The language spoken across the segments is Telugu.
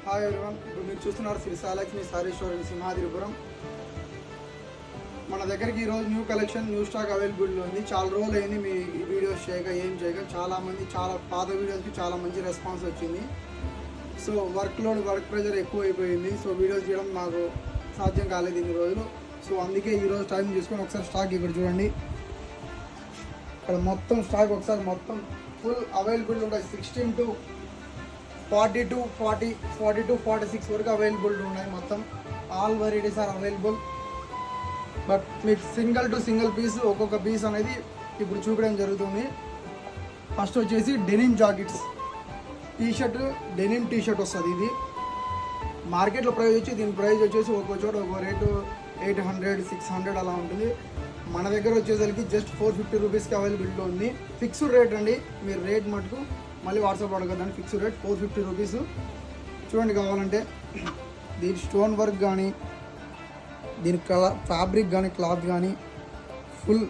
హాయ్ ఎవరీవన్, ఇప్పుడు మీరు చూస్తున్నారు శ్రీ సాలక్ష్మి సారీ స్టోర్ సింహాద్రిపురం. మన దగ్గరికి ఈరోజు న్యూ కలెక్షన్ న్యూ స్టాక్ అవైలబుల్లో ఉంది. చాలా రోజులు అయింది మీ వీడియోస్ చేయక చాలామంది చాలా పాత వీడియోస్కి చాలా మంచి రెస్పాన్స్ వచ్చింది. సో వర్క్ ప్రెషర్ ఎక్కువ అయిపోయింది. సో వీడియోస్ చేయడం నాకు సాధ్యం కాలేదు ఇన్ని రోజులు. సో అందుకే ఈరోజు టైం తీసుకొని ఒకసారి స్టాక్ ఇక్కడ చూడండి. ఇక్కడ మొత్తం స్టాక్ ఒకసారి మొత్తం ఫుల్ అవైలబుల్ ఉంటాయి. 16 to 42, 40, 42, 46 వరకు అవైలబుల్ ఉన్నాయి. మొత్తం all varieties are available. But మీకు సింగిల్ టు సింగిల్ పీస్ ఒక్కొక్క పీస్ అనేది ఇప్పుడు చూపించడం జరుగుతుంది. ఫస్ట్ వచ్చేసి denim jackets T-shirt, denim T-shirt వస్తుంది. ఇది మార్కెట్లో ప్రైస్ వచ్చి దీని ప్రైస్ వచ్చేసి ఒక్కో చోట ఒక్కో రేటు 800, 600 అలా ఉంటుంది. మన దగ్గర వచ్చేసరికి జస్ట్ 450 రూపీస్కి అవైలబిలిటీ ఉంది. ఫిక్స్డ్ రేట్ అండి. మీరు రేట్ మటుకు మళ్ళీ వాట్సాప్ అడగద్దండి. Fixed rate 450 rupees. చూడండి, కావాలంటే దీని స్టోన్ వర్క్ కానీ దీని కలర్ ఫ్యాబ్రిక్ కానీ క్లాత్ కానీ full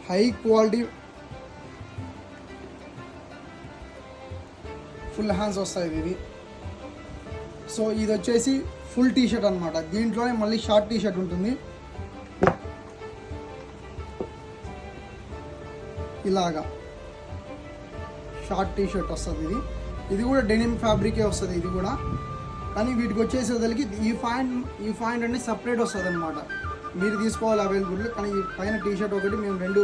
high quality full hands వస్తాయి ఇది. సో ఇది వచ్చేసి ఫుల్ టీషర్ట్ అనమాట. దీంట్లోనే మళ్ళీ షార్ట్ టీషర్ట్ ఉంటుంది. ఇలాగా షార్ట్ టీషర్ట్ వస్తుంది. ఇది కూడా డెనిమ్ ఫ్యాబ్రికే వస్తుంది. ఇది కూడా కానీ వీటికి వచ్చేసరికి ఈ పాయింట్ అనేది సపరేట్ వస్తుంది అనమాట. మీరు తీసుకోవాలి అవైలబుల్. కానీ ఈ పైన టీషర్ట్ ఒకటి మేము రెండు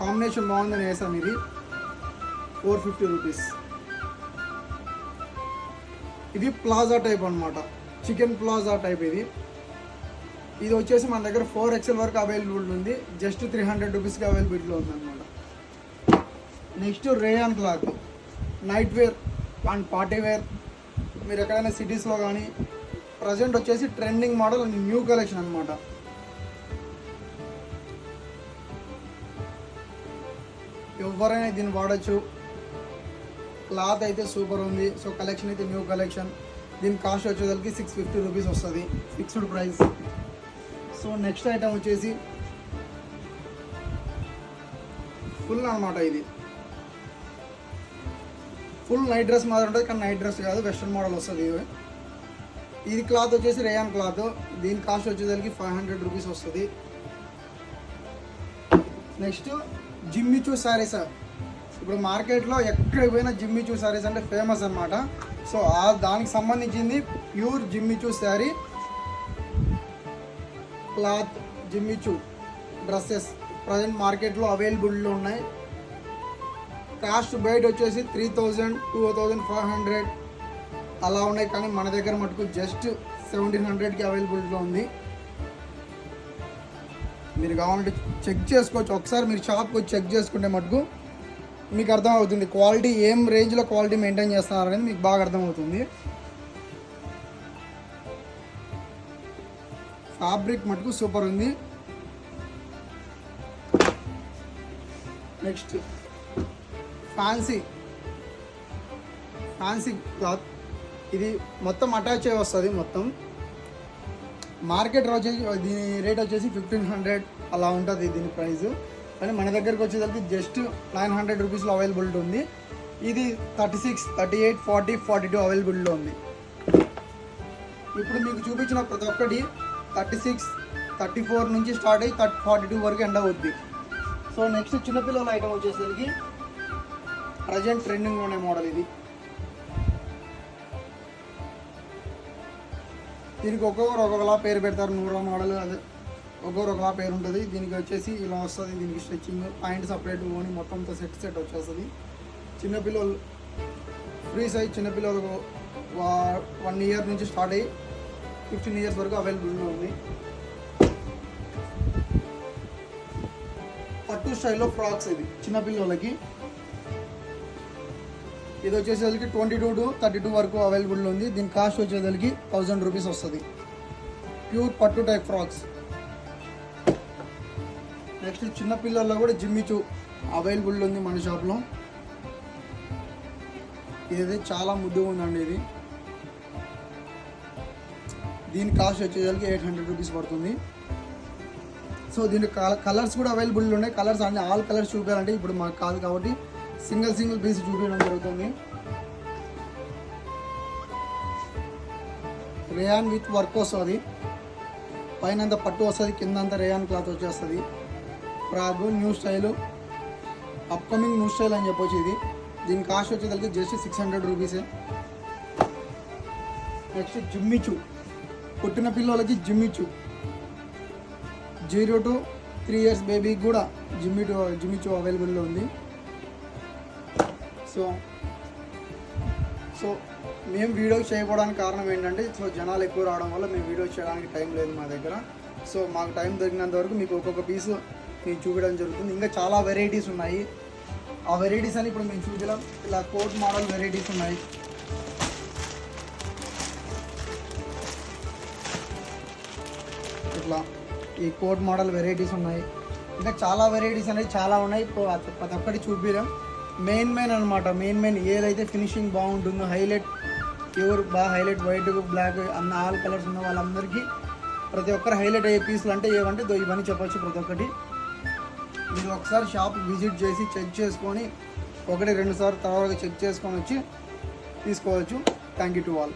కాంబినేషన్ బాగుందని వేసాం. ఇది 450 రూపీస్. ఇది ప్లాజా టైప్ అనమాట, చికెన్ ప్లాజా టైప్. ఇది వచ్చేసి మన దగ్గర 4XL వరకు అవైలబుల్ ఉంది. జస్ట్ 300 రూపీస్కి అవైలబిలిటీలో ఉంది అనమాట. Next rayon cloth night wear and party wear. మీరు ఎక్కడైనా సిటీస్లో కానీ ప్రజెంట్ వచ్చేసి ట్రెండింగ్ మోడల్ న్యూ కలెక్షన్ అనమాట. ఎవరైనా దీన్ని వాడచ్చు. క్లాత్ అయితే సూపర్ ఉంది. సో కలెక్షన్ అయితే న్యూ కలెక్షన్. దీని కాస్ట్ వచ్చేసరికి 650 రూపీస్ వస్తుంది, fixed price. So next item వచ్చేసి ఫుల్ అనమాట. ఇది ఫుల్ నైట్ డ్రెస్ మాదిరి ఉంటుంది, కానీ నైట్ డ్రెస్ కాదు, వెస్ట్రన్ మోడల్ వస్తుంది. ఇది క్లాత్ వచ్చేసి రేయాన్ క్లాత్. దీని కాస్ట్ వచ్చేసరికి 500 రూపీస్ వస్తుంది. Next Jimmy Choo saris. ఇప్పుడు మార్కెట్లో ఎక్కడికి పోయినా జిమ్మిచూ శారీస్ అంటే ఫేమస్ అనమాట. సో దానికి సంబంధించింది pure Jimmy Choo sari cloth Jimmy Choo dresses present మార్కెట్లో అవైలబుల్లో ఉన్నాయి. కాస్ట్ బయట వచ్చేసి 3000, 2500 అలా ఉన్నాయి. కానీ మన దగ్గర మటుకు జస్ట్ 1700కి అవైలబుల్గా ఉంది. మీరు కావాలంటే చెక్ చేసుకోవచ్చు. ఒకసారి మీరు షాప్కి వచ్చి చెక్ చేసుకుంటే మటుకు మీకు అర్థమవుతుంది క్వాలిటీ ఏం రేంజ్లో క్వాలిటీ మెయింటైన్ చేస్తున్నారనేది మీకు బాగా అర్థమవుతుంది. ఫ్యాబ్రిక్ మటుకు సూపర్ ఉంది. Next fancy cloth. ఇది మొత్తం అటాచ్ అయి వస్తుంది. మొత్తం మార్కెట్ వచ్చేసి దీని రేట్ వచ్చేసి 1500 అలా ఉంటుంది దీని ప్రైస్. కానీ మన దగ్గరకు వచ్చేసరికి జస్ట్ 900 రూపీస్లో అవైలబిలిటీ ఉంది. ఇది 36, 38, 40, 42 అవైలబిలిటీలో ఉంది. ఇప్పుడు మీకు చూపించిన ప్రతి ఒక్కటి 36, 34 నుంచి స్టార్ట్ అయ్యి 42 వరకు ఎండ్ అవుద్ది. సో నెక్స్ట్ చిన్నపిల్లల ఐటమ్ వచ్చేసరికి ప్రజెంట్ ట్రెండింగ్లో ఉండే మోడల్. ఇది దీనికి ఒక్కొక్కలా పేరు పెడతారు. 100 మోడల్ అదే ఒకలా పేరు ఉంటుంది. దీనికి వచ్చేసి ఇలా వస్తుంది. దీనికి స్ట్రెచ్చింగ్ పాయింట్ సపరేట్ ఓని మొత్తంతో సెట్ వచ్చేస్తుంది. చిన్నపిల్లలు ఫ్రీ సైజ్ చిన్నపిల్లలకు 1 ఇయర్ నుంచి స్టార్ట్ అయ్యి 15 ఇయర్స్ వరకు అవైలబుల్గా ఉంది. పట్టు స్టైల్లో ఫ్రాక్స్. ఇది చిన్నపిల్లలకి. ఇది వచ్చేసరికి 22 to 32 వరకు అవైలబుల్ ఉంది. దీని కాస్ట్ వచ్చేసరికి 1000 రూపీస్ వస్తుంది. ప్యూర్ పట్టు టైప్ ఫ్రాక్స్. నెక్స్ట్ చిన్నపిల్లల్లో కూడా జిమ్మిచూ అవైలబుల్ ఉంది మన షాప్లో. ఇదైతే చాలా ముద్దుగా ఉందండి. ఇది దీని కాస్ట్ వచ్చేసరికి 800 రూపీస్ పడుతుంది. సో దీని కలర్స్ కూడా అవైలబుల్ ఉన్నాయి. కలర్స్ అన్ని ఆల్ కలర్స్ చూపించాలంటే ఇప్పుడు మాకు కాదు కాబట్టి సింగిల్ పీస్ చూపించడం జరుగుతుంది. రేయాన్ విత్ వర్క్ వస్తుంది, పైన అంతా పట్టు వస్తుంది, కింద అంతా రేయాన్ క్లాత్ వచ్చేస్తుంది. Frock new style, upcoming new style అని చెప్పొచ్చు. ఇది దీని కాస్ట్ వచ్చేసరికి జస్ట్ 600 రూపీసే. నెక్స్ట్ జిమ్మిచూ, పుట్టిన పిల్లలకి జిమ్మిచూ, 0 to 3 years బేబీకి కూడా జిమ్మిచూ అవైలబుల్లో ఉంది. సో మేము వీడియోస్ చేయకపోవడానికి కారణం ఏంటంటే జనాలు ఎక్కువ రావడం వల్ల మేము వీడియోస్ చేయడానికి టైం లేదు మా దగ్గర. సో మాకు టైం దొరికినంత వరకు మీకు ఒక్కొక్క పీసు మేము చూపించడం జరుగుతుంది. ఇంకా చాలా వెరైటీస్ ఉన్నాయి, ఆ వెరైటీస్ అని ఇప్పుడు మేము చూపించలేం. ఇలా కోట్ మోడల్ వెరైటీస్ ఉన్నాయి, ఇట్లా ఈ కోట్ మోడల్ వెరైటీస్ ఉన్నాయి. ఇంకా చాలా వెరైటీస్ అనేవి చాలా ఉన్నాయి. ఇప్పుడు ప్రతి ఒక్కటి చూపించాం. మెయిన్ అనమాట, మెయిన్ ఏదైతే ఫినిషింగ్ బాగుంటుందో, హైలైట్ ఎవరు బాగా హైలైట్ వైట్ బ్లాక్ అన్న ఆల్ కలర్స్ ఉన్న వాళ్ళందరికీ ప్రతి ఒక్కరు హైలైట్ అయ్యే పీసులు అంటే ఏమంటే ఇవన్నీ చెప్పొచ్చు. ప్రతి ఒక్కటి మీరు ఒకసారి షాప్ విజిట్ చేసి చెక్ చేసుకొని 1-2 సార్లు తర్వాత చెక్ చేసుకొని వచ్చి తీసుకోవచ్చు. Thank you to all.